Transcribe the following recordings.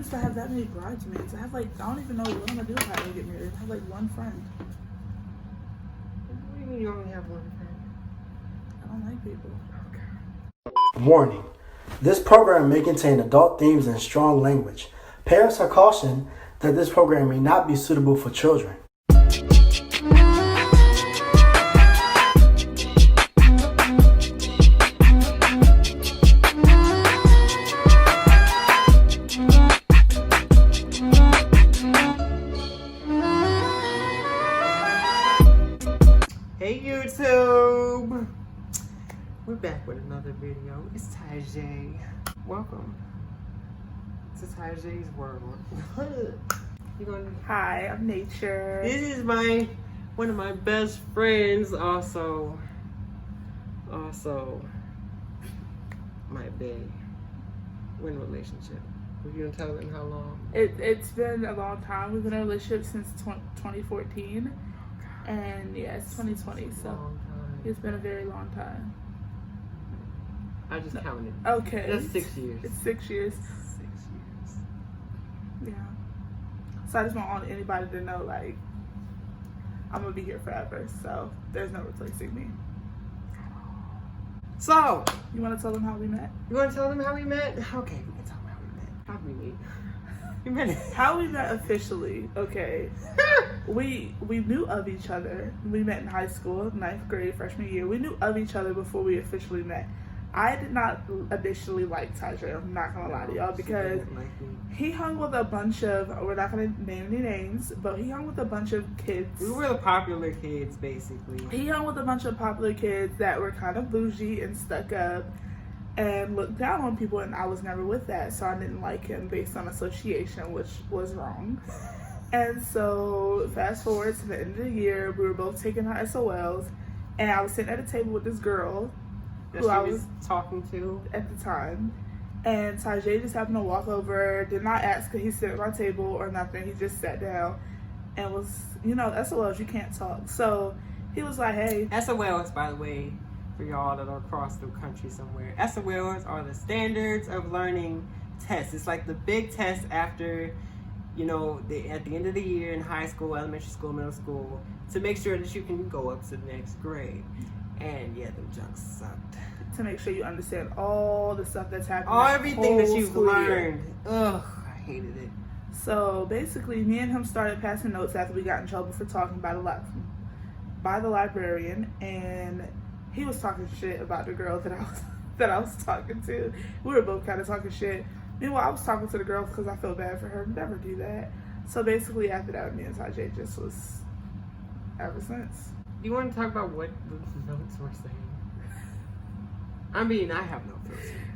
used to have that many bridesmaids. I have like, I don't even know what I'm gonna do if I ever get married. I have like one friend. What do you mean you only have one friend? I don't like people. Okay. Warning. This program may contain adult themes and strong language. Parents are cautioned that this program may not be suitable for children. Hey YouTube! We're back with another video. It's Tajay. Welcome to Tajay's world. Hi, I'm Nature. This is one of my best friends, also my bae. We're in a relationship. Were you gonna tell them how long? It's been a long time. We've been in a relationship since 2014. And yeah, it's 2020, so it's been a very long time. I just counted. Okay. That's 6 years. It's 6 years. 6 years. Yeah. So I just want anybody to know, like, I'm gonna be here forever, so there's no replacing me. So, you wanna tell them how we met? You wanna tell them how we met? Okay, we can tell them how we met. How did we meet? How we met officially, okay. We knew of each other. We met in high school, 9th grade, freshman year. We knew of each other before we officially met. I did not initially like Tajay, I'm not gonna lie to y'all, because he hung with a bunch of, we're not gonna name any names, but he hung with a bunch of kids. We were the popular kids, basically. He hung with a bunch of popular kids that were kind of bougie and stuck up and looked down on people, and I was never with that, so I didn't like him based on association, which was wrong. And so fast forward to the end of the year, we were both taking our SOLs, and I was sitting at a table with this girl who I was talking to at the time, and Tajay just happened to walk over, did not ask could he sit at my table or nothing. He just sat down and was, SOLs, you can't talk. So he was like, hey. SOLs, by the way, for y'all that are across the country somewhere, SOLs are the standards of learning tests. It's like the big test after, at the end of the year in high school, elementary school, middle school, to make sure that you can go up to the next grade. And yeah, them junks sucked. To make sure you understand all the stuff that's happening. Everything that you've learned. Ugh, I hated it. So basically, me and him started passing notes after we got in trouble for talking by the librarian, and he was talking shit about the girl that I was talking to. We were both kind of talking shit. Meanwhile, I was talking to the girl because I felt bad for her. Never do that. So basically, after that, me and Tajay just was ever since. Do you want to talk about what the notes were saying? I mean, I have no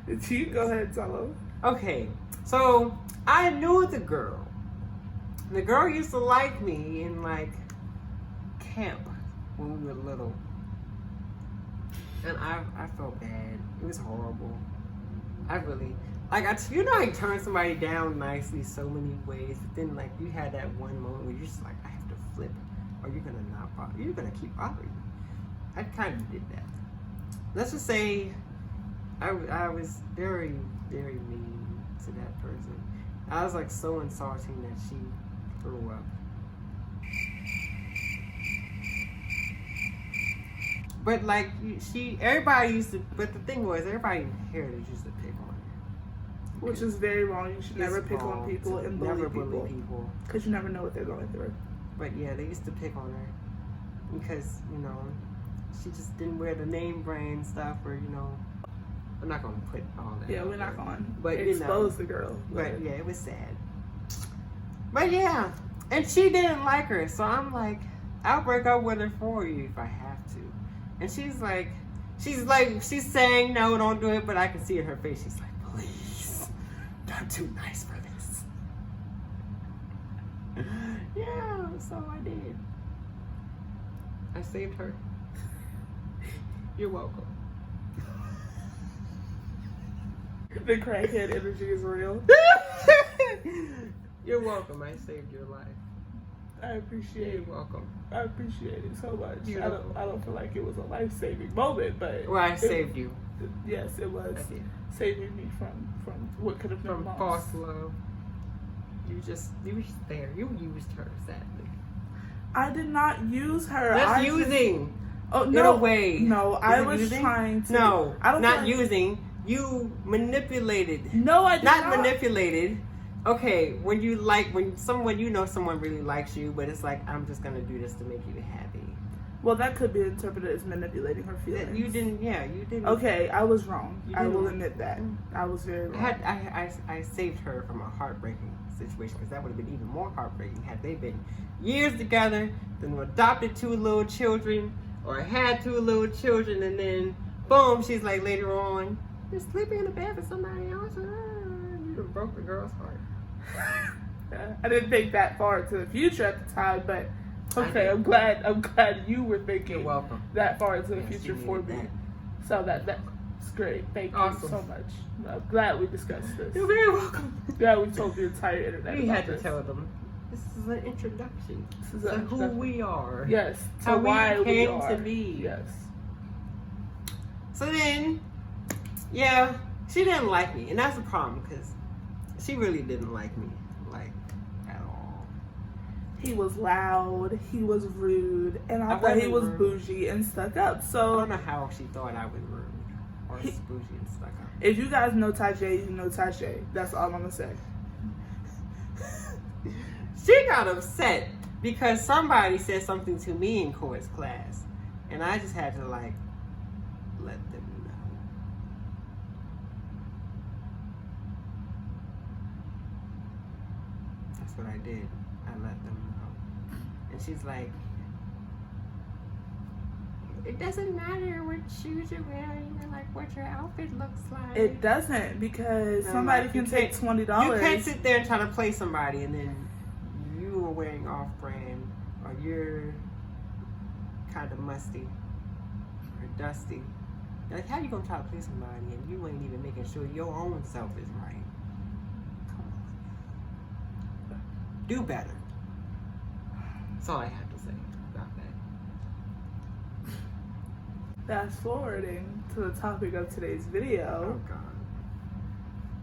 filter. You go ahead and tell them. Okay, so I knew the girl. The girl used to like me in camp when we were little. And I felt bad. It was horrible. I really, I turn somebody down nicely so many ways, but then you had that one moment where you're just like, I have to flip, or you're gonna not bother. You're gonna keep bothering me. I kind of did that. Let's just say I was very, very mean to that person. I was so insulting that she threw up. But everybody used to, but the thing was, everybody in Heritage used to pick on her. Which is very wrong. You should never pick on people and bully people. Because you never know what they're going through. But yeah, they used to pick on her. Because, she just didn't wear the name brand stuff, or, I'm not going to put all that. Yeah, we're not going to but expose the girl. But yeah, it was sad. But yeah, and she didn't like her, so I'm like, I'll break up with her for you if I have to. And she's saying no, don't do it, but I can see in her face, she's like, please, I'm too nice for this. Yeah, so I did. I saved her. You're welcome. The crackhead energy is real. You're welcome. I saved your life. I appreciate it. You're welcome. I appreciate it so much. I don't feel like it was a life-saving moment, but I saved you. Yes, it was saving me from what could have been from false love. you were just there. You used her, sadly. I did not use her. That's using. Oh In no a way. No, Is I it was using? trying to. No, I don't not feel like- using. You manipulated. No, I did not. Manipulated. Okay, when someone really likes you, but it's like, I'm just gonna do this to make you happy. Well, that could be interpreted as manipulating her feelings. You didn't. Okay, I was wrong. You I will didn't. admit that. I was very wrong. I saved her from a heartbreaking situation, because that would have been even more heartbreaking had they been years together, then adopted 2 little children, or had 2 little children, and then boom, she's like later on, you're sleeping in the bed with somebody else. You broke the girl's heart. I didn't think that far into the future at the time, but okay, I'm glad you were thinking You're welcome. that far into the Yes, future you for needed me. So that's great. Thank Awesome. you so much. I'm glad we discussed this. You're very welcome. Glad we told the entire internet. We about had to this. tell them. This is an introduction This is to an who introduction. we are. Yes, to How why we came are. to be. Yes. So then, yeah, she didn't like me, and that's the problem, because she really didn't like me, like, at all. He was loud, he was rude, and I thought he wasn't was rude. bougie and stuck up. I So don't know how she thought I was rude or bougie and stuck up. if you guys know Tajay, you know Tajay. That's all I'm gonna say. She got upset because somebody said something to me in chorus class, and I just had to, like, let them know. That's what I did. I let them know. And she's like, it doesn't matter what shoes you're wearing or, like, what your outfit looks like. It doesn't, because I'm somebody like, can you take can't- $20. You can't sit there and try to play somebody and then you are wearing off-brand, or you're kind of musty or dusty. Like, how you gonna try to play somebody and you ain't even making sure your own self is right? Come on. Do better. That's all I have to say about that. Fast forwarding to the topic of today's video. Oh, God.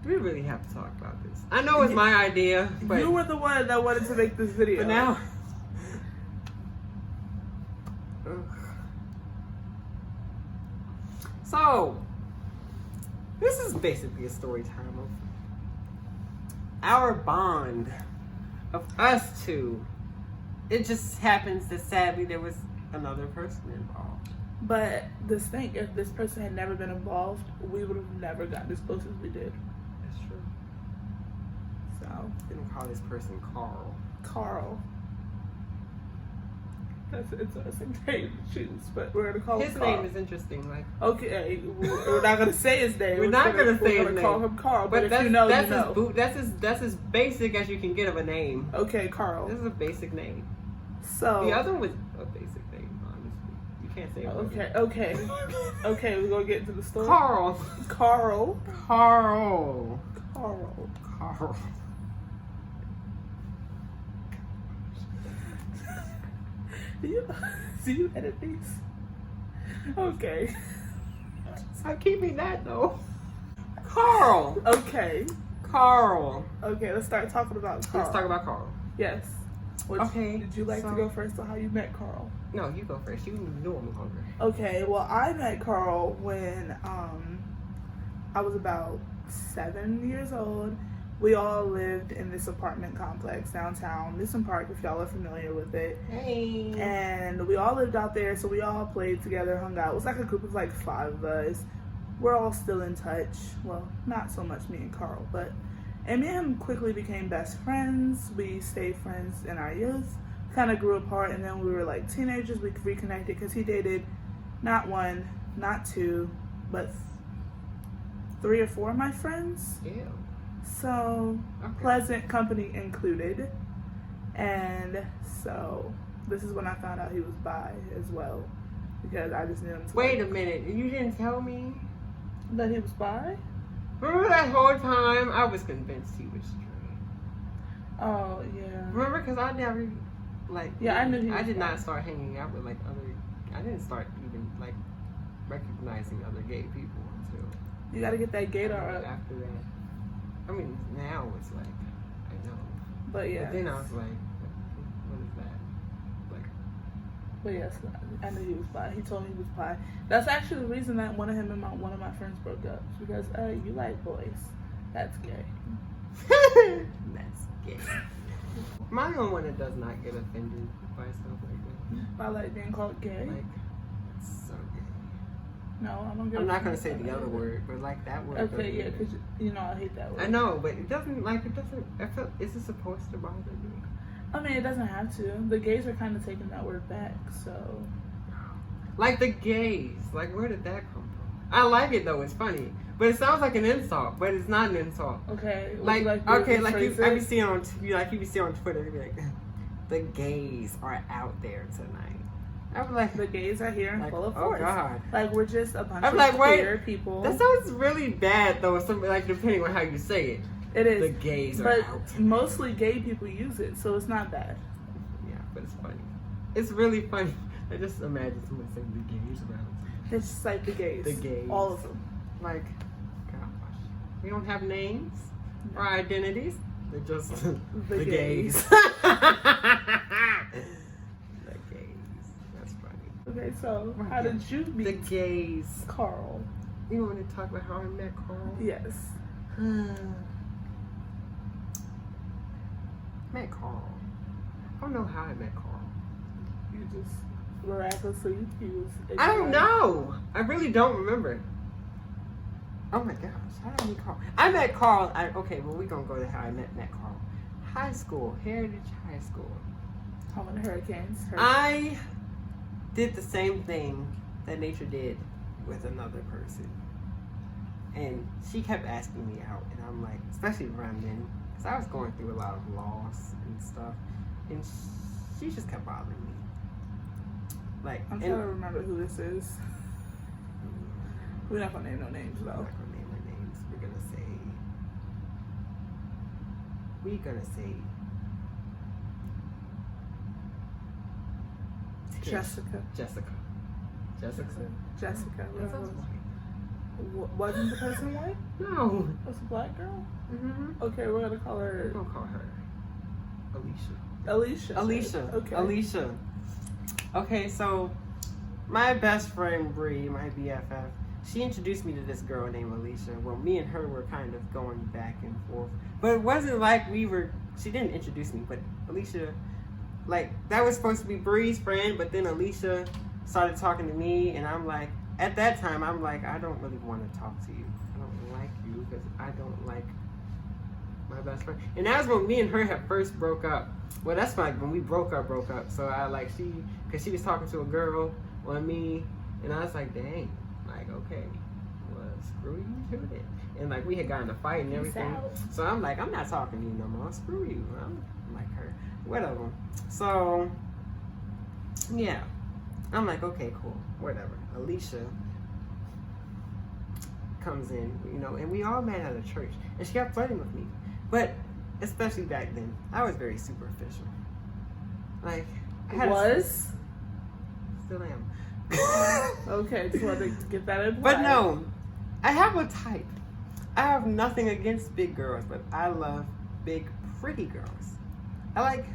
Do we really have to talk about this? I know it's my idea, but You were the one that wanted to make this video. But now, ugh. So this is basically a story time of our bond, of us two. It just happens that sadly there was another person involved. But this thing, if this person had never been involved, we would have never gotten as close as we did. That's true. So, Didn't call this person Carl. Carl. That's an interesting name to choose, but we're gonna call His him Carl. name is interesting, like. Okay, we're not gonna say his name. We're not gonna say his We're gonna call name. him Carl, but if that's, you know, that's you know. that's as basic as you can get of a name. Okay, Carl. This is a basic name. So The other one was a basic name, honestly. You can't say it. Okay, we're gonna get into the story. Carl. Carl. Carl. Carl. Carl. Do you edit these? Okay. I'm keeping that though. Carl. Okay. Carl. Okay, let's start talking about Carl. Let's talk about Carl. Yes. Okay, Did you like to so- go first on how you met Carl? No, you go first. You know I'm hungry. Okay, well, I met Carl when I was about 7 years old. We all lived in this apartment complex downtown, Newsom Park, if y'all are familiar with it. Hey. And we all lived out there, so we all played together, hung out. It was like a group of like 5 of us. We're all still in touch. Well, not so much me and Carl, but and me and him quickly became best friends. We stayed friends in our youth, kind of grew apart, and then we were like teenagers. We reconnected because he dated not 1, not 2, but 3 or 4 of my friends. Yeah. So, Okay. pleasant company included. And so, this is when I found out he was bi as well. Because I just knew him to Wait a like, minute. You didn't tell me? that he was bi? Remember that whole time? I was convinced he was straight. Oh, yeah. Remember? Because I never, like... Yeah, I knew he I was did bi. not start hanging out with, like, other... I didn't start even, like, recognizing other gay people until... You gotta get that gator up. After that. I mean, now it's like, I know. But yeah. But then I was like, what is that? Like, But yes, I knew he was bi. He told me he was bi. That's actually the reason that one of him and one of my friends broke up. Because you like boys. That's gay. that's gay. My own one that does not get offended by stuff like that. By like being called gay? Like, it's so gay. No, I don't get I'm not gonna offended say by the other that. word, but like that word. Okay, yeah, because you know I hate that word. I know, but it doesn't. I feel. Is it supposed to bother me? I mean, it doesn't have to. The gays are kind of taking that word back, so. Like the gays. Like, where did that come from? I like it though. It's funny, but it sounds like an insult. But it's not an insult. Okay. Like okay, like you be seeing on you be seeing on Twitter. You be like, the gays are out there tonight. I'm like, the gays are here and like, full of oh force. God. Like we're just a bunch I'm of like, wait, queer people. That sounds really bad though. Something like depending on how you say it. It is. The gays are but out. mostly gay people use it, so it's not bad. Yeah, but it's funny. It's really funny. I just imagine someone saying the gays are out. It's just like the gays. The gays. All of them. Like, gosh. We don't have names or identities. They're just the gays. The gays. That's funny. Okay, so how did you meet The gays. Carl? You want to talk about how I met Carl? Yes. Met Carl. I don't know how I met Carl. You just miraculously used. I don't know. I really don't remember. Oh my gosh, how did I meet Carl? I met Carl. Okay, well we're gonna go to how I met Carl. High school, Heritage High School. How many hurricanes? I did the same thing that Nature did with another person, and she kept asking me out, and I'm like, especially around then, because I was going through a lot of loss and stuff, and she just kept bothering me. Like, I'm trying to remember who this is. We're not gonna name no names We're though. not gonna name her names. We're gonna say Jessica. Jessica. Jessica. That sounds white. Wasn't the person white? No. Was a black girl? Mm-hmm. Okay, we're gonna call We're her gonna call her Alicia. Okay. Alicia. Okay, so my best friend Bree, my BFF, she introduced me to this girl named Alicia. Well, me and her were kind of going back and forth, but it wasn't like she didn't introduce me, but Alicia, like, that was supposed to be Bree's friend, but then Alicia started talking to me, and I'm like, at that time, I'm like, I don't really want to talk to you. I don't like you because I don't like my best friend. And that was when me and her had first broke up. Well, that's like when we broke up. So I like, because she was talking to a girl on me, and I was like, dang, like, okay, well, screw you too then. And like, we had gotten in a fight and everything. So I'm like, I'm not talking to you no more. Screw you. I'm like her. Whatever. So, yeah. I'm like, okay, cool. Whatever. Alicia comes in, and we all met at a church. And she kept flirting with me. But, especially back then, I was very superficial. Like, I had still am. Okay, just wanted to get that in. But no, I have a type. I have nothing against big girls, but I love big, pretty girls. I like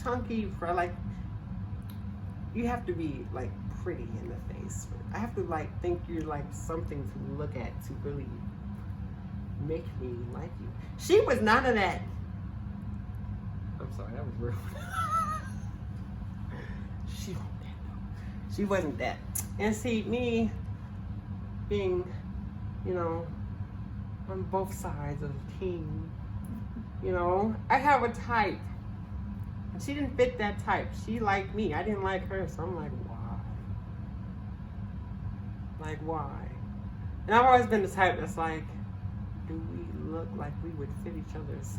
chunky, you have to be like pretty in the face. I have to like think you're like something to look at to really make me like you. She was none of that. I'm sorry, that was rude. She wasn't that. And see, me being, on both sides of the team, I have a type. And she didn't fit that type. She liked me. I didn't like her. So I'm like, why? Like, why? And I've always been the type that's like, do we look like we would fit each other's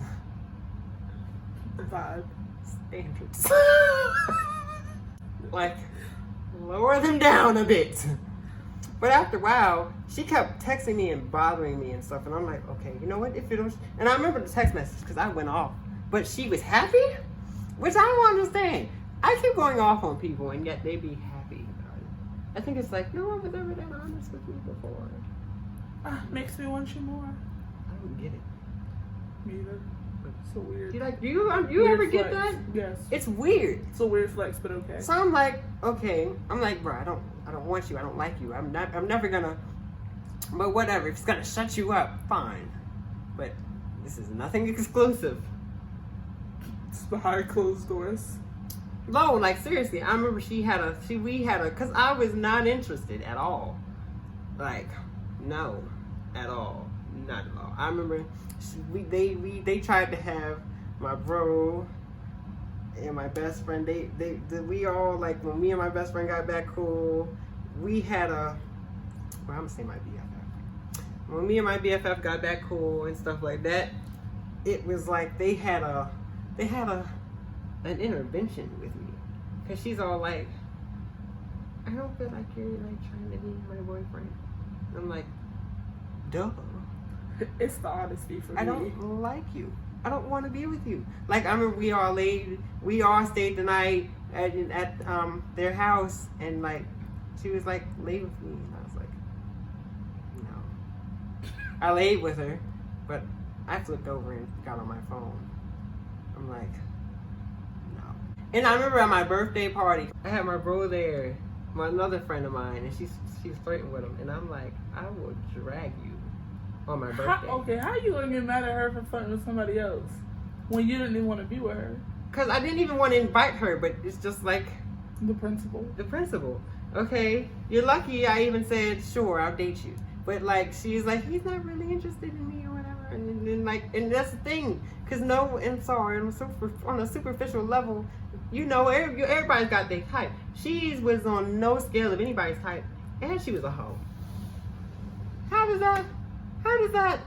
vibe standards? Like, lower them down a bit. But after a while, she kept texting me and bothering me and stuff. And I'm like, okay, you know what? If it was, and I remember the text message because I went off. But she was happy? Which I don't understand. I keep going off on people and yet they be happy about it. I think it's like, no one was ever that honest with me before. Makes me want you more. I don't get it. Me either. But It's a weird. You like you weird ever get flex. that? Yes. It's weird. It's a weird flex, but okay. So I'm like, okay. I'm like, bro, I don't want you. I don't like you. I'm never gonna. But whatever. If it's gonna shut you up, fine. But this is nothing exclusive. It's behind closed doors. No, like seriously. I remember we had a, cause I was not interested at all. Like, no, at all, not at all. I remember they tried to have my bro and my best friend. We all, like, when me and my best friend got back cool, we had a. Well, I'm gonna say my BFF. When me and my BFF got back cool and stuff like that, it was like they had an intervention with me, cause she's all like, I don't feel like you're like trying to be my boyfriend. I'm like, duh. It's the honesty for me. I don't like you. I don't want to be with you. Like, I remember we all stayed the night at their house, and like she was like, lay with me, and I was like, no. I laid with her, but I flipped over and got on my phone. I'm like, no. And I remember at my birthday party, I had my bro there, another friend of mine, and she's flirting with him, and I'm like, I will drag you on my birthday. How you gonna get mad at her for flirting with somebody else when you didn't even want to be with her? Cause I didn't even want to invite her, but it's just like The principal. Okay, you're lucky. I even said, sure, I'll date you, but like she's like, he's not really interested in me or whatever, and then like, and that's the thing, cause on a superficial level, you know, everybody's got their type. She was on no scale of anybody's type, and she was a hoe. How does that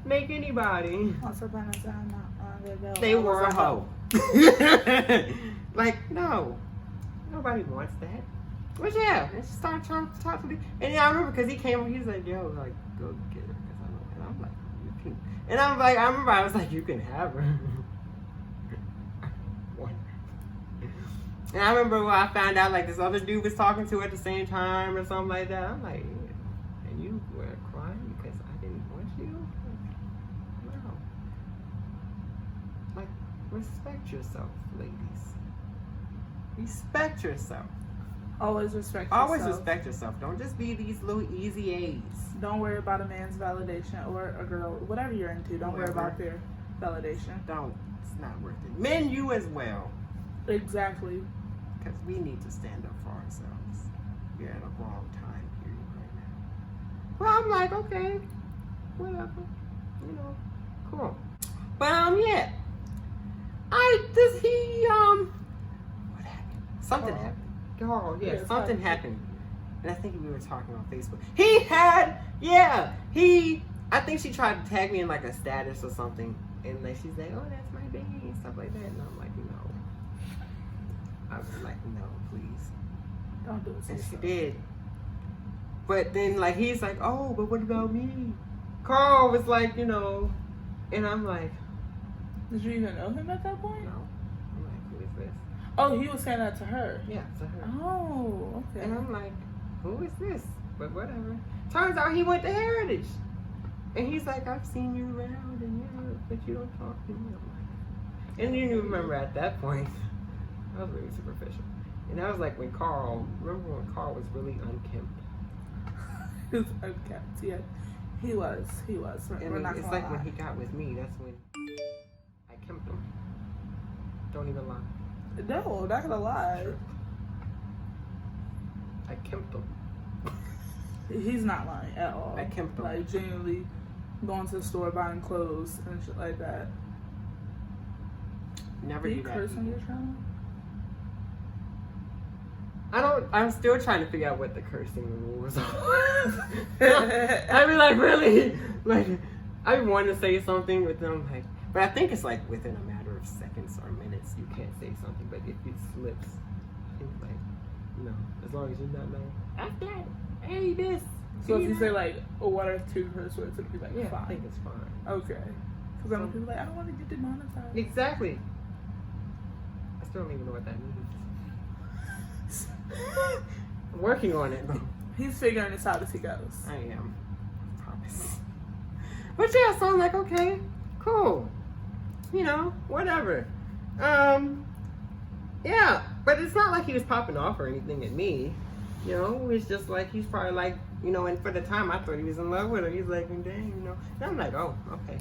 make anybody? Once upon a time, not long ago, They were a hoe. Like, no, nobody wants that. But yeah, and she started trying to talk to me, and yeah, I remember because he came, he was like, yo, like, go get her, cause I know, and I'm like, you can, and I'm like, I remember I was like, you can have her. And I remember when I found out like this other dude was talking to her at the same time or something like that. I'm like, yeah. And you were crying because I didn't want you? Like, no. Like, respect yourself, ladies. Respect yourself. Always respect yourself. Always respect yourself. Don't just be these little easy A's. Don't worry about a man's validation or a girl, whatever you're into. Don't worry about their validation. Don't. It's not worth it. Men, you as well. Exactly. Because we need to stand up for ourselves. We're at a wrong time period right now. Well, I'm like, okay, whatever. You know, cool. But yeah. What happened? Something happened. Oh, yeah, something happened. And I think we were talking on Facebook. I think she tried to tag me in like a status or something. And like she's like, oh, that's my baby and stuff like that. And I'm like, no. I was like, no, please. Don't do it. And she did. But then like he's like, oh, but what about me? Carl was like, you know, and I'm like, did you even know him at that point? no. I'm like, who is this? Oh, he was saying that to her. Yeah, to her. Oh, okay. And I'm like, who is this? But whatever. Turns out he went to Heritage. And he's like, I've seen you around and yeah, but you don't talk to me. I'm like, and you remember at that point, I was really superficial. And that was like when Carl was really unkempt. He was unkempt, yeah. He was. And it's like when he got with me, that's when I kempt him. Don't even lie. No, not gonna lie. I kempt him. He's not lying at all. I kempt him. Like, genuinely going to the store buying clothes and shit like that. Never Do do you that. curse on your channel? I'm still trying to figure out what the cursing rules are. I mean, like, really? Like, I want to say something, but then I'm like, but I think it's like within a matter of seconds or minutes, you can't say something, but if it slips, it's like, no, as long as you not know, after that, hey, this. So if you say like one or two curse words, it'd be like yeah, fine. I think it's fine. Okay. Because I know people like, I don't want to get demonetized. Exactly. I still don't even know what that means. I'm working on it. He's figuring this out as he goes. I am. I promise. But yeah, so I'm like, okay, cool. you know, whatever. Yeah, but it's not like he was popping off or anything at me. You know, it's just like he's probably like, you know, and for the time I thought he was in love with her. He's like, dang, you know. And I'm like, oh, okay.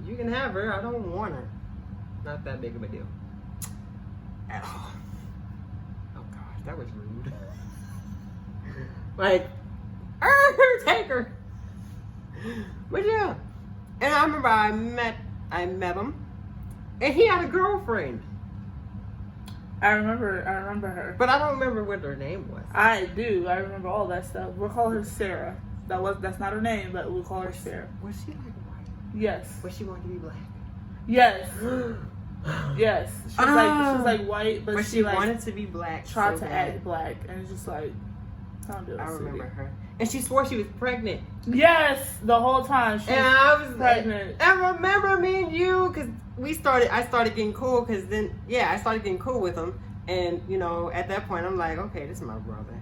You can have her. I don't want her. Not that big of a deal. At all. Oh gosh, that was rude. Like, take her. But yeah. And I remember I met him, and he had a girlfriend. I remember her. But I don't remember what her name was. I do. I remember all that stuff. We'll call her Sarah. That's not her name, but we'll call her Sarah. Was she like white? Yes. Was she wanted to be black? Yes. Yes. She was like white, but she like wanted to be black. Tried so to bad. act black, and it's just like, don't do it. I remember sweetie. her, and she swore she was pregnant. Yes, the whole time. And I was pregnant. I remember me and you, because I started getting cool, because then, I started getting cool with him. And, you know, at that point, I'm like, okay, this is my brother.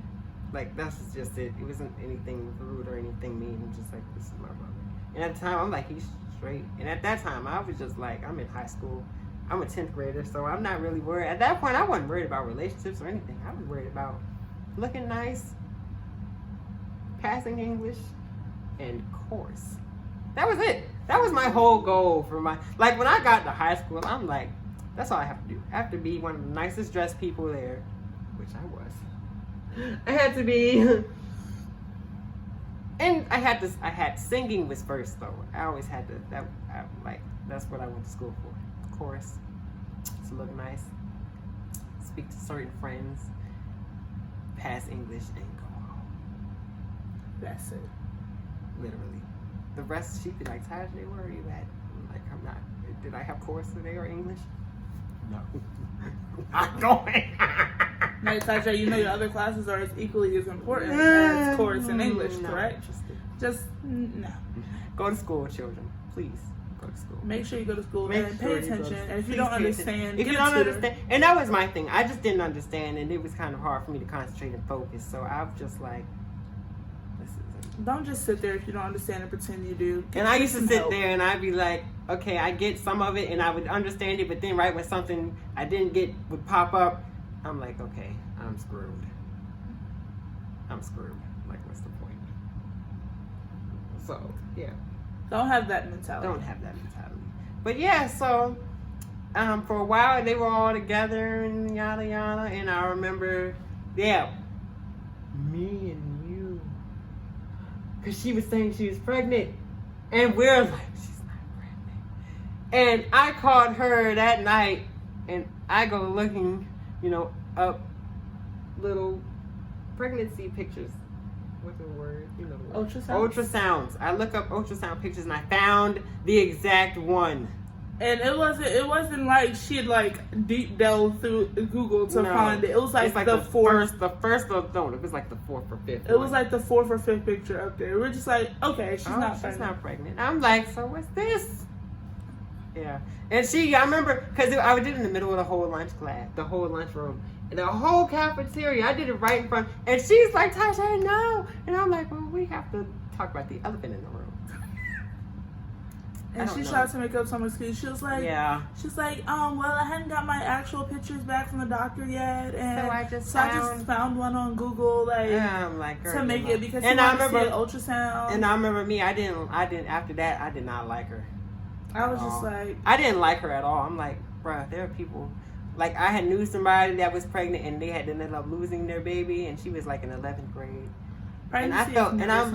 Like, that's just it. It wasn't anything rude or anything mean. I'm just like, this is my brother. And at the time, I'm like, he's straight. And at that time, I was just like, I'm in high school. I'm a 10th grader, so I'm not really worried. At that point, I wasn't worried about relationships or anything. I was worried about looking nice, passing English, and course. That was it. That was my whole goal for like, when I got to high school, I'm like, that's all I have to do. I have to be one of the nicest dressed people there, which I was. I had to be, and I had singing was first though. I always had to. That's what I went to school for. Chorus, to look nice, speak to certain friends, pass English, and go home. That's it. Literally. The rest, she'd be like, Taj, where are you at? I'm like, I'm not. Did I have chorus today or English? No. I'm going. Now, Tajay, you know your other classes are as equally as important as chorus and English, correct? Just no. Go to school, children. Please go to school. Make sure you go to school and pay attention. And if you don't understand, if you don't understand, and that was my thing. I just didn't understand, and it was kind of hard for me to concentrate and focus. So I was just like, don't just sit there if you don't understand and pretend you do. And I used to sit there and I'd be like, okay, I get some of it and I would understand it, but then right when something I didn't get would pop up, I'm like, okay, I'm screwed. Like, what's the point? So, yeah. Don't have that mentality. But yeah, so for a while they were all together and yada yada, and I remember, me and because she was saying she was pregnant. And we're like, she's not pregnant. And I called her that night, and I go looking, up little pregnancy pictures. What's the word? You know the word. Ultrasounds. I look up ultrasound pictures, and I found the exact one. And it wasn't like she had like deep delved through Google to find it. It was like the fourth. It was like the fourth or fifth. It was like the fourth or fifth picture up there. We're just like, okay, she's not pregnant. I'm like, so what's this? Yeah. And I remember, because I did it in the middle of the whole lunch class, the whole lunchroom, and the whole cafeteria. I did it right in front. And she's like, Tasha, no. And I'm like, well, we have to talk about the elephant in the room. And she tried to make up some excuse. She was like, well, I hadn't got my actual pictures back from the doctor yet, and I just found one on Google, to make it because she wanted to see an ultrasound. And I remember I didn't. After that, I did not like her. I was just like, I didn't like her at all. I'm like, bruh, there are people. Like, I had knew somebody that was pregnant, and they had ended up losing their baby, and she was like in 11th grade. And I felt, and I'm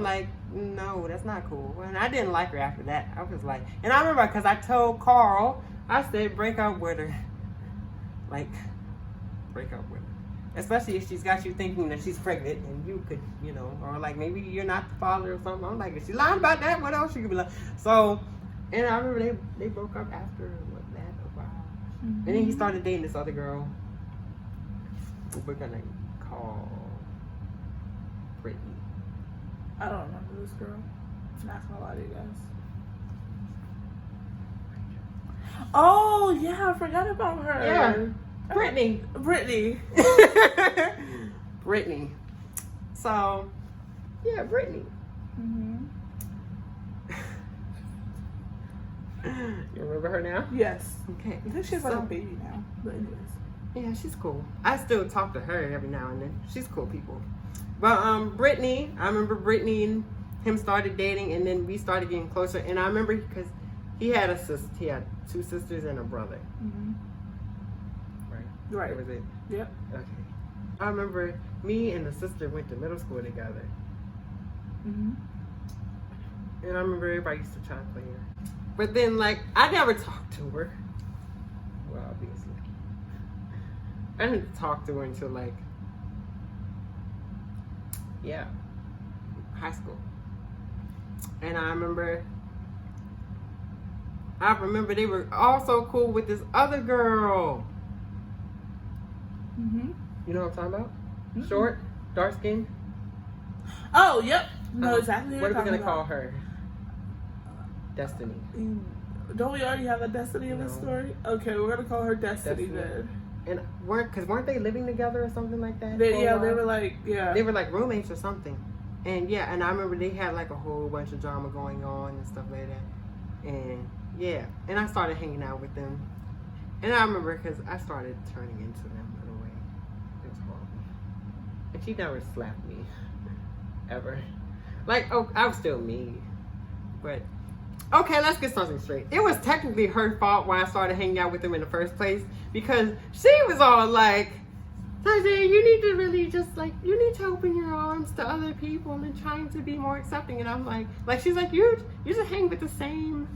like, no, that's not cool. And I didn't like her after that. I was like, and I remember because I told Carl, I said, break up with her. Like, break up with her. Especially if she's got you thinking that she's pregnant and you could, or like maybe you're not the father or something. I'm like, if she lying about that, what else she could be like? So, and I remember they broke up after a while. Mm-hmm. And then he started dating this other girl who we're going to call Brittany. I don't remember this girl. I'm not gonna lie to you guys. Oh yeah, I forgot about her. Yeah, Brittany. Brittany. So, yeah, Brittany. Mm-hmm. You remember her now? Yes. Okay. I think she has like a baby now. But anyways. Yeah, she's cool. I still talk to her every now and then. She's cool people. But Brittany, I remember Brittany and him started dating, and then we started getting closer. And I remember because he had a sister. He had 2 sisters and a brother. Mm-hmm. Right. Right. That was it. Yep. Okay. I remember me and the sister went to middle school together. Mm-hmm. And I remember everybody used to try to play her. But then, like, I never talked to her. Well, obviously. I didn't talk to her until, like, yeah, high school. And I remember they were also cool with this other girl. Mm-hmm. You know what I'm talking about? Mm-hmm. Short, dark skin. Oh, yep. No, exactly. What are we gonna call her? Destiny. Don't we already have a Destiny in this story? Okay, we're gonna call her Destiny then. And weren't they living together or something like that? They were like They were like roommates or something. And yeah, and I remember they had like a whole bunch of drama going on and stuff like that. And yeah, and I started hanging out with them. And I remember because I started turning into them in a way. It was horrible. And she never slapped me. Ever. Like, oh, I was still me. But, okay, let's get something straight. It was technically her fault why I started hanging out with them in the first place. Because she was all like, Isaiah, you need to really just, like, you need to open your arms to other people and trying to be more accepting. And I'm like she's like, you just hang with the same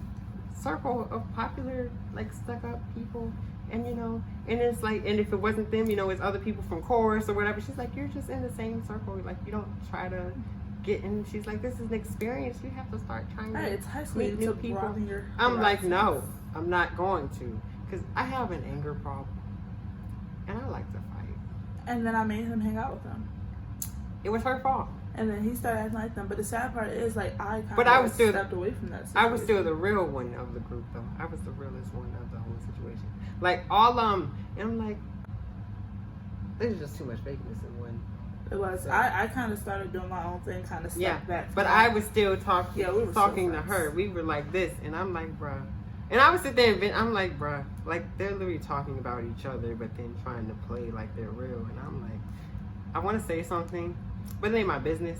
circle of popular, like, stuck-up people. And, you know, and it's like, and if it wasn't them, you know, it's other people from chorus or whatever. She's like, you're just in the same circle. Like, you don't try to get in. She's like, this is an experience. You have to start trying to it's high school. meet new people. I'm like, no, I'm not going to. Because I have an anger problem. And I like to fight. And then I made him hang out with them. It was her fault. And then he started acting like them. But the sad part is, like, I But I was still stepped away from that situation. I was still the real one of the group, though. I was the realest one of the whole situation. Like, all, and I'm like, there's just too much fakeness in one. It was. So, I kind of started doing my own thing, kind of stepped back. But I was still talking talking to her. We were like this, and I'm like, bruh. And I would sit there and I'm like, bruh, like, they're literally talking about each other, but then trying to play like they're real. And I'm like, I want to say something, but it ain't my business.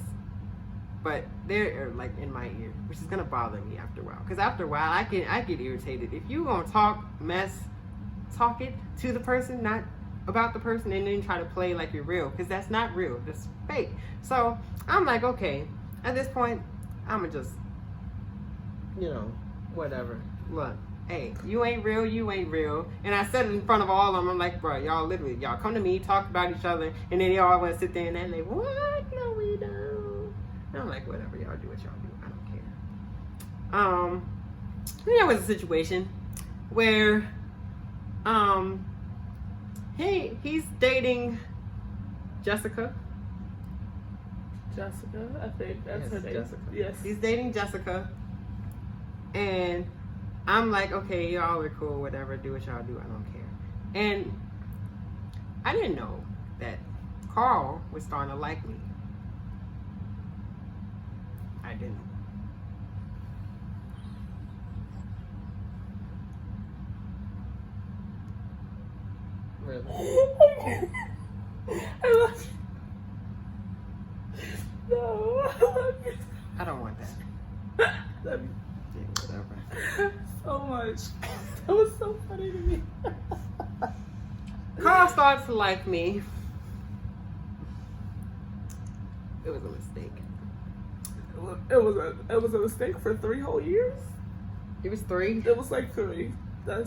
But they're like in my ear, which is gonna bother me after a while. Because after a while, I get irritated. If you gonna talk it to the person, not about the person, and then try to play like you're real, because that's not real. That's fake. So I'm like, okay, at this point, I'ma just, you know, whatever. Look, hey, you ain't real. And I said it in front of all of them. I'm like, bro, y'all come to me, talk about each other, and then y'all want to sit there and they're like, what? No, we don't. And I'm like, whatever, y'all do what y'all do. I don't care. There was a situation where, he's dating Jessica. Jessica, I think that's her name. Jessica. Yes. He's dating Jessica. And I'm like, okay, y'all are cool, whatever, do what y'all do, I don't care. And I didn't know that Carl was starting to like me. I didn't. Really? I love you. No, I love you. I don't want that. Love you. Yeah, whatever. So much. That was so funny to me. Carl started to like me. It was a mistake. It was a mistake for 3 whole years. It was 3. It was like 3.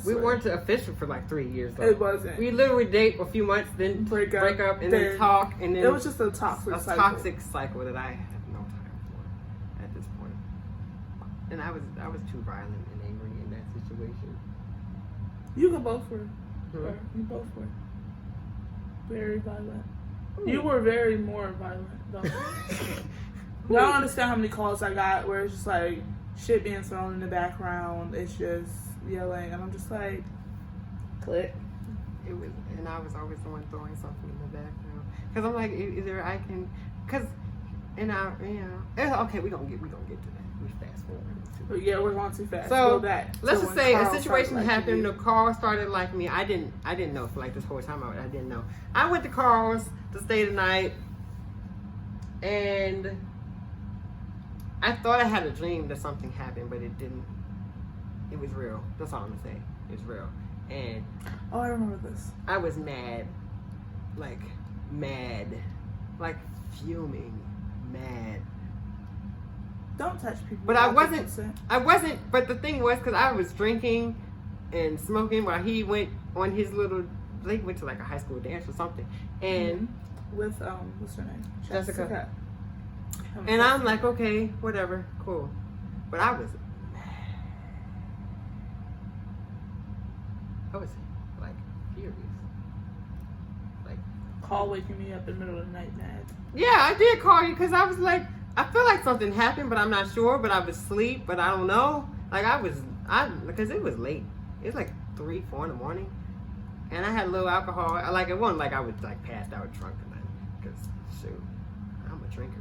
We weren't official for like 3 years though. It wasn't. We literally date a few months, then break up, and then talk, and then it was just a toxic cycle that I have no time for at this point. And I was too violent and angry in that situation. You could both were. Hmm? You both were. Very violent. Ooh. You were very more violent though. Y'all don't understand how many calls I got where it's just like shit being thrown in the background. It's just yelling, and I'm just like, click. It was, and I was always the one throwing something in the background because I'm like, either I can, because, and I, you know, okay, we gonna get to that. We fast forward. But yeah, we're going too fast. So Go back let's to just when say Carl a situation started liking happened. you. The Carl started like me. I didn't know for like this whole time. I didn't know. I went to Carl's to stay the night, and I thought I had a dream that something happened, but it didn't. It was real. That's all I'm gonna say. It was real, and Oh, I remember this. I was mad, like fuming, mad. Don't touch people. But I without wasn't. consent. But the thing was, because I was drinking and smoking while he went on his little. They went to like a high school dance or something, and With what's her name? Jessica. And I'm like, okay, whatever, cool. But I was mad. I was like furious. Like, Call waking me up in the middle of the night, mad. yeah, I did call you because I was like, I feel like something happened, but I'm not sure. But I was asleep, but I don't know. Like because it was late. It was like 3, 4 in the morning, and I had a little alcohol. Like it wasn't like I was like passed out drunk or nothing. Because shoot, I'm a drinker.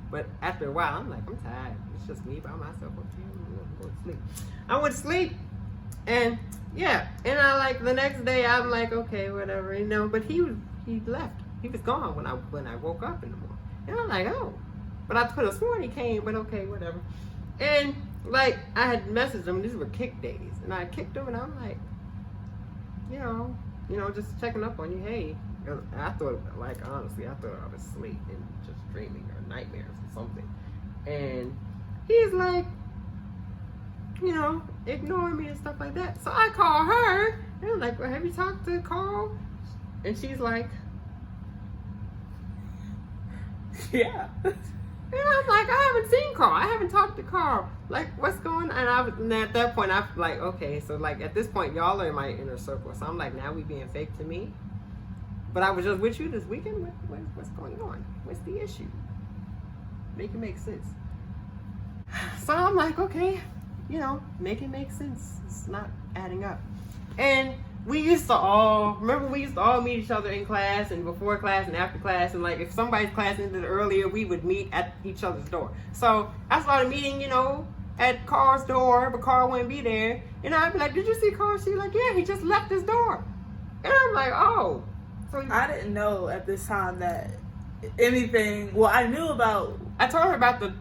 But after a while, I'm like, I'm tired. It's just me by myself. Okay, I'm gonna go to sleep. I went to sleep, and yeah, and I like the next day, I'm like, okay, whatever, you know. But he left. He was gone when I woke up in the morning. And I'm like, oh. But I could have sworn he came, but okay, whatever. And, like, I had messaged him. These were kick days. And I kicked him, and I'm like, you know, just checking up on you. Hey. And I thought, like, honestly, I thought I was asleep and just dreaming or nightmares or something. And he's like, you know, ignoring me and stuff like that. So I call her, and I'm like, well, have you talked to Carl? And she's like, Yeah. and I'm like, I haven't seen Carl. I haven't talked to Carl. Like, what's going on? And at that point, I'm like, okay, so like at this point, y'all are in my inner circle. So I'm like, now we being fake to me. But I was just with you this weekend. What's going on? What's the issue? Make it make sense. So I'm like, okay, you know, make it make sense. It's not adding up. And we used to all meet each other in class and before class and after class. And like if somebody's class ended earlier, we would meet at each other's door. So I started meeting, you know, at Carl's door, but Carl wouldn't be there. And I'd be like, did you see Carl? She's like, yeah, he just left his door. And I'm like, oh. So I didn't know at this time that anything. Well, I knew about. I told her about the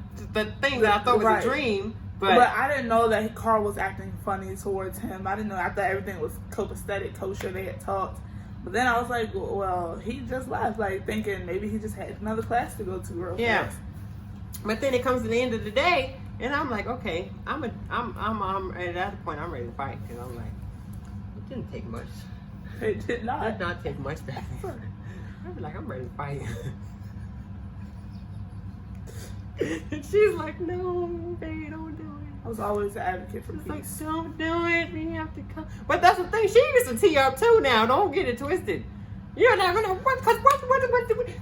thing that I thought was Right. a dream, But I didn't know that Carl was acting funny towards him. I didn't know. I thought everything was copacetic, kosher. They had talked. But then I was like, well, he just left, like thinking maybe he just had another class to go to real fast. But then it comes to the end of the day, and I'm like, okay, I'm at that point I'm ready to fight, because I'm like, it didn't take much. It did It not. did not take much. I'm like, I'm ready to fight. And she's like, no, baby, don't do it. I was always an advocate for She's like, peace. don't do it. You have to come. But that's the thing. She used to tee up too now. Don't get it twisted. You're never gonna what?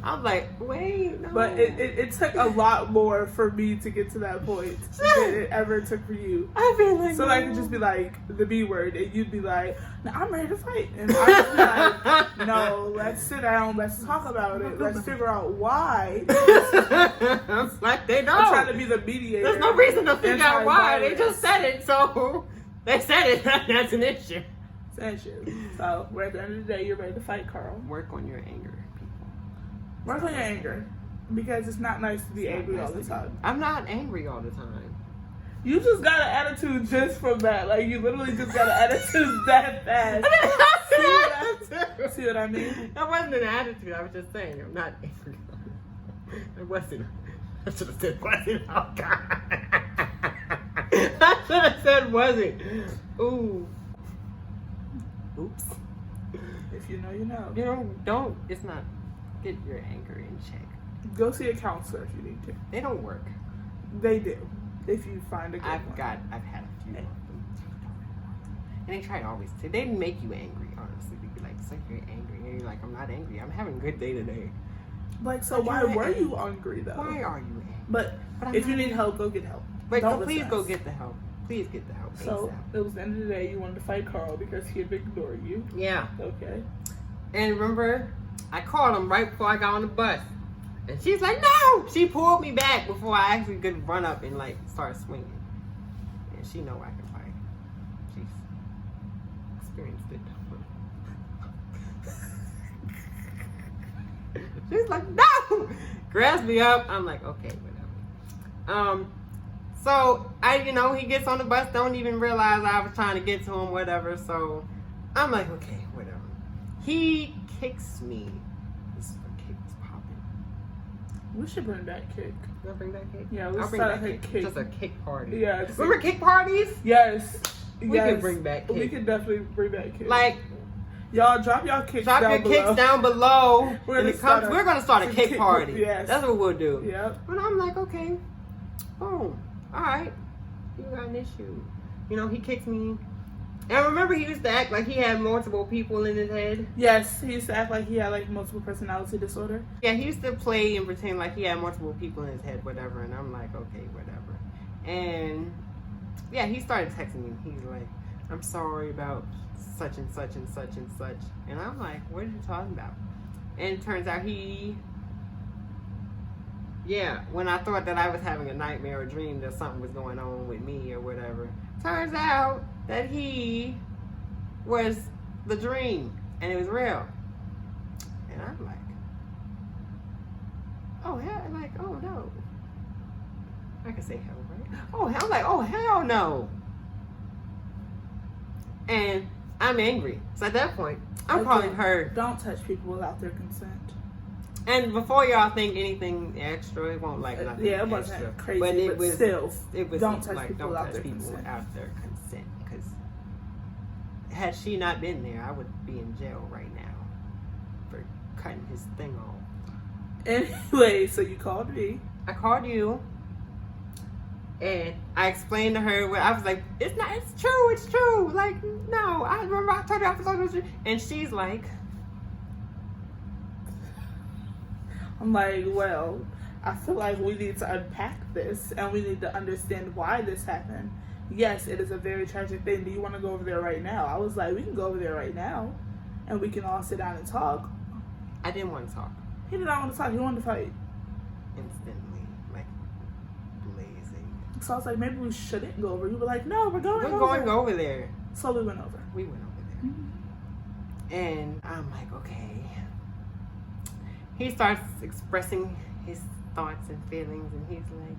I'm like, wait, no. But it took a lot more for me to get to that point than it ever took for you. I feel like So I could just be like the B word, and you'd be like, no, I'm ready to fight. And I'd be like, no, let's sit down, let's talk about it, let's figure out why. I'm like, they don't. I'm trying to be the mediator. There's no reason to figure out why. They Anti-violence. just said it, so they said it. That's an issue. So we're at the end of the day, you're ready to fight, Carl. Work on your anger, people. Work on your anger. Because it's not nice to be angry all the time. I'm not angry all the time. You just got an attitude just from that. Like, you literally just got an attitude that fast. See what I mean? That wasn't an attitude. I was just saying I'm not angry. It wasn't. I should have said wasn't. Oh, God. I should have said wasn't. Ooh. Oops. If you know, you know. You know, don't. It's not. Get your anger in check. Go see a counselor if you need to. They don't work. They do. If you find a good one. I've had a few of them. And they try to always say, they make you angry, honestly. They'd be like, it's like you're angry. And you're like, I'm not angry. I'm having a good day today. Like, so why were you angry, though? Why are you angry? But if you need help, go get help. But Don't please listen go us. get the help. Please get the help. So, ASAP. it was the end of the day, you wanted to fight Carl because he had ignored you. Yeah. Okay. And remember, I called him right before I got on the bus. And she's like, no! She pulled me back before I actually could run up and like start swinging. And she know I can fight. She's experienced it. She's like, no! Grabs me up. I'm like, okay, whatever. So he gets on the bus, don't even realize I was trying to get to him, whatever. So I'm like, okay, whatever. He kicks me. This kick is popping. We should bring back kick. You wanna bring back kick? Yeah, let's I'll bring start back a kick. kick. Just a kick party. Yeah. Remember kick parties? Yes. We can bring back kick. We can definitely bring back kick. Like, y'all drop y'all kicks drop down your below. kicks down below. We're gonna start a kick party. Yes. That's what we'll do. Yep. And I'm like, okay, boom, all right, you got an issue. He kicks me. And remember, he used to act like he had multiple people in his head. Yes, he used to act like he had like multiple personality disorder. Yeah, he used to play and pretend like he had multiple people in his head, whatever. And I'm like, okay, whatever. And yeah, he started texting me. He's like, I'm sorry about such and such and such and such. And I'm like, what are you talking about? And it turns out when I thought that I was having a nightmare or dream that something was going on with me or whatever, turns out that he was the dream and it was real. And I'm like, oh hell, oh no. I can say hell, right? Oh hell, I'm like, oh hell no. And I'm angry. So at that point, I'm calling her. Don't touch people without their consent. And before y'all think anything extra, it won't like nothing. Yeah, it wasn't extra, crazy, but it was still. It was don't touch people without their consent. Because had she not been there, I would be in jail right now for cutting his thing off. Anyway, so you called me. I called you, and I explained to her what I was like. It's true. Like, no, I remember I told you I was talking to you, and she's like. I'm like, well, I feel like we need to unpack this and we need to understand why this happened. Yes, it is a very tragic thing. Do you want to go over there right now? I was like, we can go over there right now and we can all sit down and talk. I didn't want to talk. He did not want to talk. He wanted to fight. Instantly, like, blazing. So I was like, maybe we shouldn't go over. You were like, no, we're going over. We're going over there. So we went over. We went over there. Mm-hmm. And I'm like, okay. He starts expressing his thoughts and feelings, and he's like,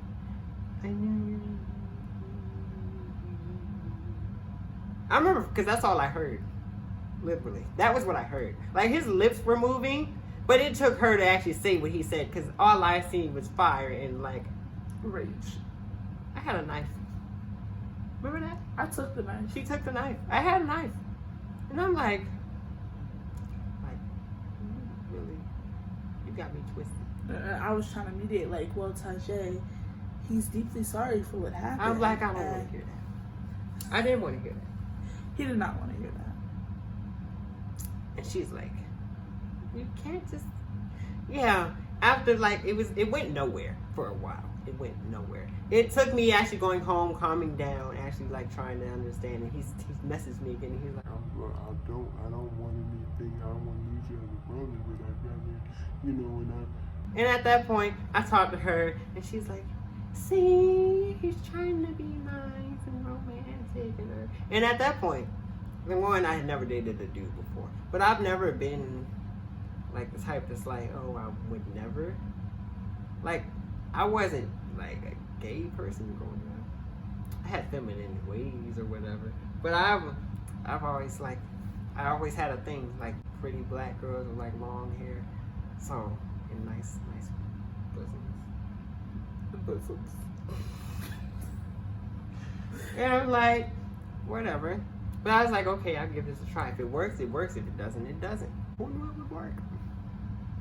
I knew. I remember, because that's all I heard. Literally. That was what I heard. Like, his lips were moving, but it took her to actually say what he said, because all I seen was fire and, like, rage. I had a knife. Remember that? I took the knife. She took the knife. I had a knife. And I'm like, really? You got me twisted. I was trying to mediate, like, well, Tajay, he's deeply sorry for what happened. I was like, I don't want to hear that. I didn't want to hear that. He did not want to hear that. And she's like, you can't just, yeah. After, like, it went nowhere for a while. It went nowhere. It took me actually going home, calming down, actually, like, trying to understand. And he's messaged me again, and he's like, I don't want anything. I don't want to lose you as a brother, but I'd rather, And at that point, I talked to her, and she's like, see, he's trying to be nice and romantic. And at that point, the one I had never dated a dude before. But I've never been, like, the type that's like, oh, I would never. Like, I wasn't, like, a gay person growing up. I had feminine ways or whatever. But I've always, like, I always had a thing, like, pretty black girls with, like, long hair. So, and nice bosoms. And I'm like, whatever. But I was like, okay, I'll give this a try. If it works, it works. If it doesn't, it doesn't. Who knew it would work?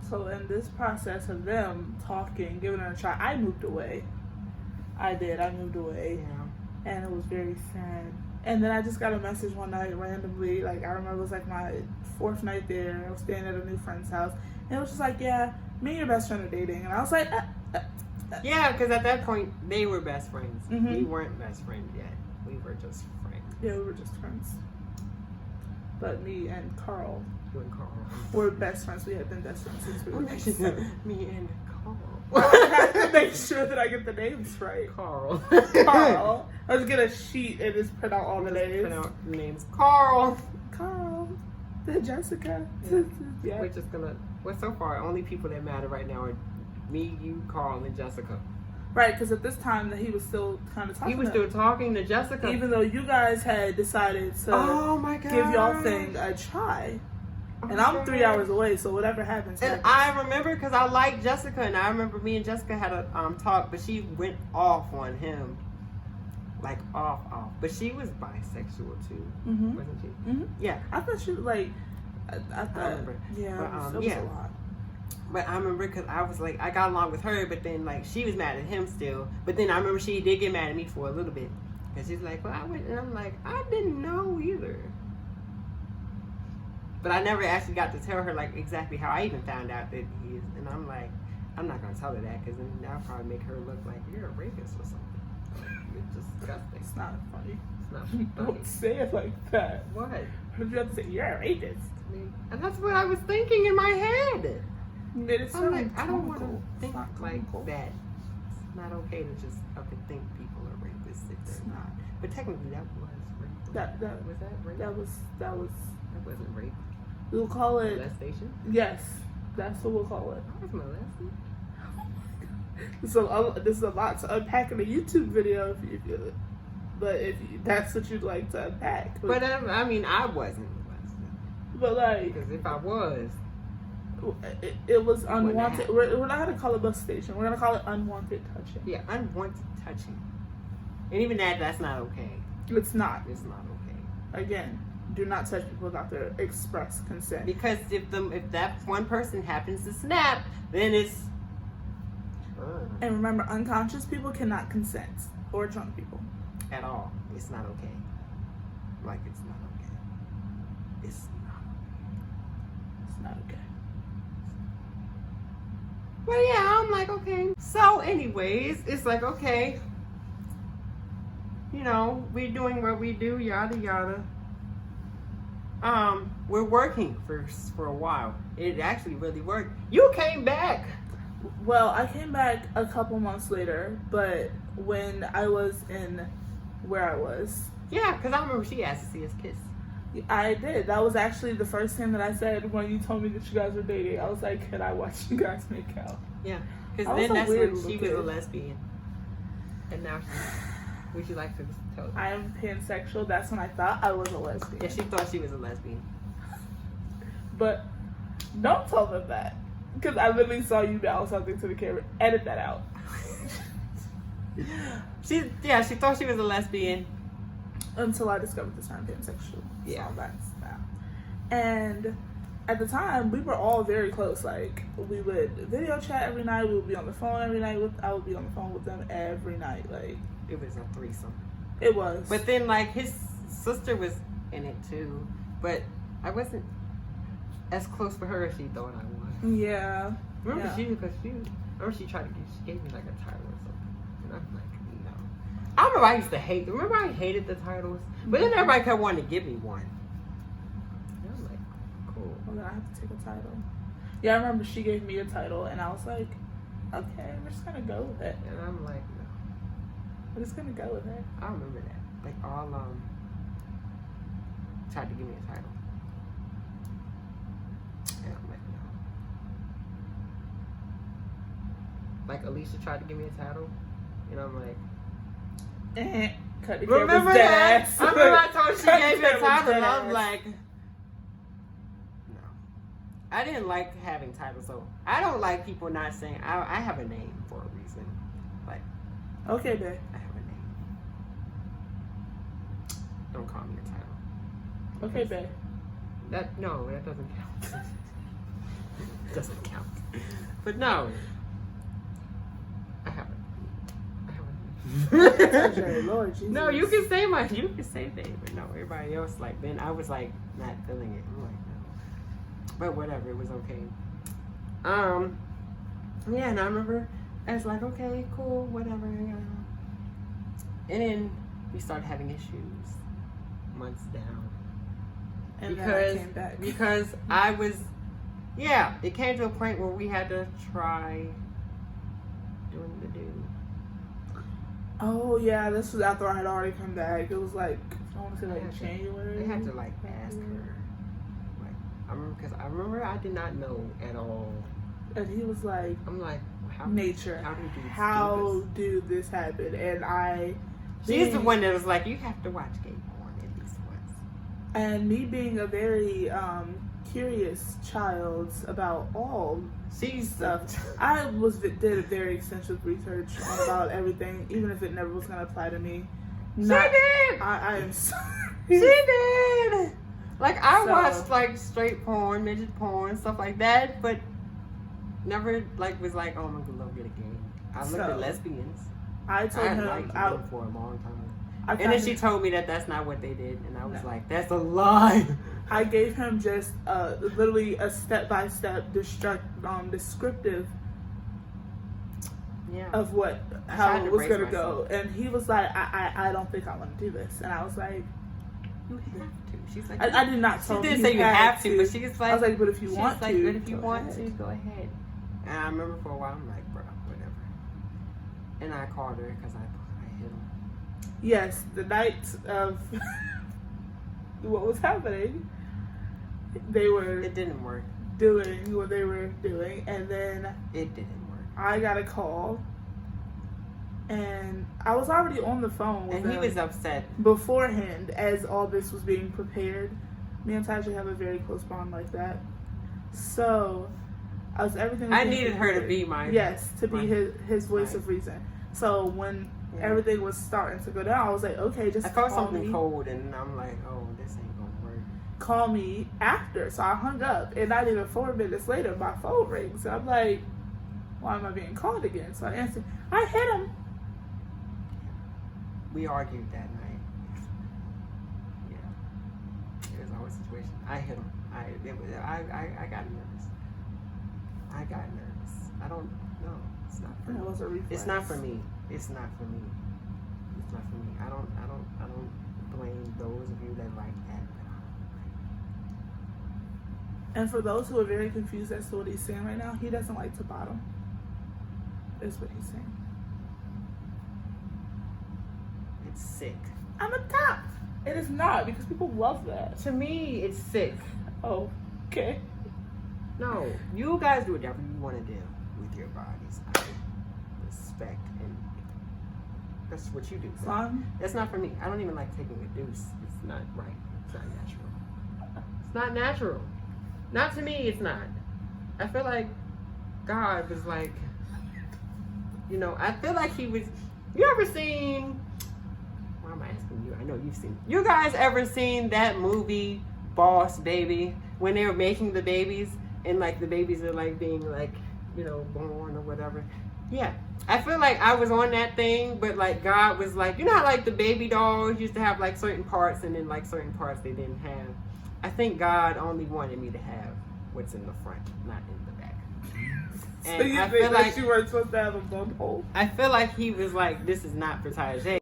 So in this process of them talking, giving it a try, I moved away. I did. I moved away. Yeah. And it was very sad. And then I just got a message one night randomly. Like, I remember it was like my 4th night there. I was staying at a new friend's house. And it was just like, yeah, me and your best friend are dating. And I was like, Yeah, because at that point, they were best friends. Mm-hmm. We weren't best friends yet. We were just friends. Yeah, we were just friends. But me and Carl You and Carl. were best friends. We had been best friends since we were Me and Carl. I have to make sure that I get the names right. Carl. Carl. I was get a sheet and just print out all the names. Print out the names. Carl. Carl. Jessica. Yeah. We're just gonna. Well, so far, only people that matter right now are me, you, Carl, and Jessica. Right, because at this time that he was still kind of talking. He was still talking to Jessica, even though you guys had decided to oh my God, give y'all thing a try. And I'm 3 hours away, so whatever happens. And I remember because I like Jessica, and I remember me and Jessica had a talk, but she went off on him, like off. But she was bisexual too, wasn't she? Mm-hmm. Yeah, I thought she like. I thought, remember. yeah, But, it was a lot. But I remember because I was like, I got along with her, but then like she was mad at him still. But then I remember she did get mad at me for a little bit because she's like, well, I went, and I'm like, I didn't know either. But I never actually got to tell her like exactly how I even found out that he is. And I'm like, I'm not gonna tell her that because then that'll probably make her look like you're a rapist or something. It's disgusting. It's not funny. It's not funny. Don't say it like that. What? Would you have to say you're a rapist? I mean, and that's what I was thinking in my head. I'm like, I don't want to think not like comical. that. It's not okay to just up and think people are rapists if they're not. But technically, that was rape. That Was that rape? that was That wasn't rape. we'll call it. Molestation. Yes, that's what we'll call it. I was molested. So this is a lot to unpack in a YouTube video, if that's what you'd like to unpack. But I mean, I wasn't molested. But like, Because if I was, it was wouldn't unwanted. happen. We're not gonna call it molestation. We're gonna call it unwanted touching. yeah, unwanted touching. And even that's not okay. It's not. It's not okay. Again, do not touch people without their express consent. Because if that one person happens to snap, then it's. And remember, unconscious people cannot consent, or drunk people. At all. It's not okay. Like, it's not okay. It's not. It's not okay. But yeah, I'm like, okay. So anyways, it's like, okay. You know, we're doing what we do, yada yada. We're working for a while. It actually really worked. You came back. Well, I came back a couple months later, but when I was in where I was, Yeah, because I remember she asked to see us kiss. I did. That was actually the first thing that I said when you told me that you guys were dating. I was like, can I watch you guys make out? Yeah, I because was then a that's weird when she little was a kid. lesbian. And now would you like to tell us? I am pansexual. That's when I thought I was a lesbian. Yeah, she thought she was a lesbian. But don't tell them that. Because I literally saw you mouth something to the camera. Edit that out. She thought she was a lesbian. Until I discovered the term pansexual. Yeah. So that's that. And at the time, we were all very close. Like, we would video chat every night. We would be on the phone every night. I would be on the phone with them every night. Like, It was a threesome. it was. But then, like, his sister was in it too. But I wasn't as close with her as she thought I was. Yeah. Remember, Yeah. she tried to she gave me like a title or something. And I'm like, no. I remember I used to hate them. Remember I hated the titles? But then everybody kept wanting to give me one. And I'm like, cool. Well, then I have to take a title. Yeah, I remember she gave me a title, and I was like, okay, we're just gonna go with it. And I'm like, no. We're just gonna go with it. I remember that. Like, all, tried to give me a title. And I'm like, no. Like, Alicia tried to give me a title. And I'm like, Cut the remember camera's that? dead. I remember I told her she Cut gave the me a camera's title, and dead. I'm like, no. I didn't like having titles, so I don't like people not saying, I have a name for a reason. Like, Okay, babe. I have a name. Don't call me a title. Okay, babe. That doesn't count. Doesn't count. But no. I have Okay, Lord Jesus. No, you can say name, but no, everybody else, like, then I was like not feeling it. I'm like, no. But whatever, it was okay. Yeah, and I remember I was like, okay, cool, whatever. And then we started having issues months down. And then I came back. Because I was, it came to a point where we had to try Oh yeah, this was after I had already come back. It was like, I want to say like January. They had to like ask her. Like I remember I did not know at all. And he was like, I'm like, how nature. How do this happen? And she's the one that was like, you have to watch gay porn at least once. And me being a very curious child about all stuff, I did very extensive research about everything, even if it never was going to apply to me. She did. I am sorry. She did. Like I watched like straight porn, midget porn, stuff like that, but never like was like, oh, I'm gonna love it again. I looked at lesbians. I told him liked them for a long time. And then she told me that that's not what they did, and I was like, that's a lie. I gave him just literally a step-by-step descriptive of how it was gonna go, and he was like, I don't think I want to do this, and I was like, you have to. She's like, I did not tell him. She didn't say you have to, but she was like, I was like, but if you want to, but if you want to, go ahead. And I remember for a while, I'm like, bro, whatever. And I called her because I hit him. Yes, the night of what was happening, it didn't work. Doing what they were doing, and then it didn't work. I got a call, and I was already on the phone with him. And he was upset beforehand as all this was being prepared. Me and Tasha have a very close bond like that, so everything. I needed her to be his voice of reason. So when everything was starting to go down, I was like, okay, just I felt something cold, and I'm like, oh, this ain't gonna work. Call me after. So I hung up, and not even 4 minutes later, my phone rings. And I'm like, why am I being called again? So I answered. I hit him. We argued that night. Yeah, it was our situation. I hit him. I got nervous. I got nervous. I don't know. It's not for me. It's not for me. It's not for me. It's not for me. I don't blame those of you that like that. And for those who are very confused as to what he's saying right now, he doesn't like to bottom. Is what he's saying. It's sick. I'm a top. It is not, because people love that. To me, it's sick. Oh, okay. No, you guys do whatever you want to do with your bodies. I respect, and that's what you do. That's not for me. I don't even like taking a deuce. It's not right. It's not natural. It's not natural. Not to me, it's not. I feel like God was like, I feel like he was. You ever seen? Why am I asking you? I know you've seen. You guys ever seen that movie, Boss Baby, when they were making the babies? And like the babies are like being like, born or whatever. Yeah. I feel like I was on that thing, but like God was like, how like the baby dolls used to have like certain parts and then like certain parts they didn't have. I think God only wanted me to have what's in the front, not in the back. And so you think like you weren't supposed to have a bump hole? I feel like he was like, this is not for Tajay.